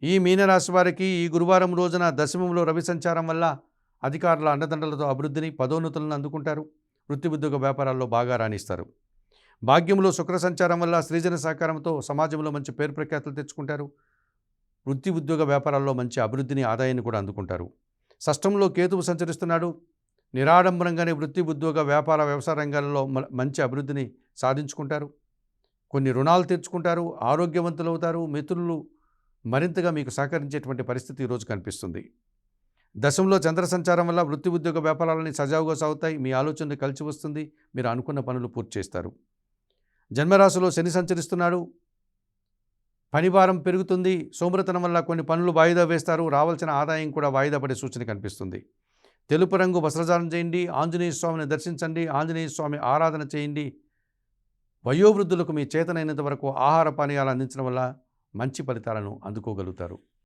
ఈ మీనరాశి వారికి ఈ గురువారం రోజున దశమంలో రవి సంచారం వల్ల అధికారుల అండదండలతో అభివృద్ధిని, పదోన్నతులను అందుకుంటారు. వృత్తి ఉద్యోగ వ్యాపారాల్లో బాగా రాణిస్తారు. భాగ్యంలో శుక్ర సంచారం వల్ల సృజన సహకారంతో సమాజంలో మంచి పేరు ప్రఖ్యాతులు తెచ్చుకుంటారు. వృత్తి ఉద్యోగ వ్యాపారాల్లో మంచి అభివృద్ధిని, ఆదాయాన్ని కూడా అందుకుంటారు. షష్టంలో కేతువు సంచరిస్తున్నాడు. నిరాడంబరంగానే వృత్తి ఉద్యోగ వ్యాపార వ్యవసాయ రంగాల్లో మంచి అభివృద్ధిని సాధించుకుంటారు. కొన్ని రుణాలు తీర్చుకుంటారు. ఆరోగ్యవంతులవుతారు. మిత్రులు మరింతగా మీకు సహకరించేటువంటి పరిస్థితి ఈరోజు కనిపిస్తుంది. దశంలో చంద్ర సంచారం వల్ల వృత్తి ఉద్యోగ వ్యాపారాలని సజావుగా సాగుతాయి. మీ ఆలోచనలు కలిసి వస్తుంది. మీరు అనుకున్న పనులు పూర్తి చేస్తారు. జన్మరాశిలో శని సంచరిస్తున్నాడు. పనిభారం పెరుగుతుంది. సోమరితనం వల్ల కొన్ని పనులు వాయిదా వేస్తారు. రావాల్సిన ఆదాయం కూడా వాయిదా పడే సూచన కనిపిస్తుంది. తెలుపు రంగు వస్త్రధారణ చేయండి. ఆంజనేయ స్వామిని దర్శించండి. ఆంజనేయ స్వామి ఆరాధన చేయండి. వయోవృద్ధులకు మీ చేతనైనంత వరకు ఆహార పానీయాలు అందించడం వల్ల మంచి ఫలితాలను అందుకోగలుగుతారు.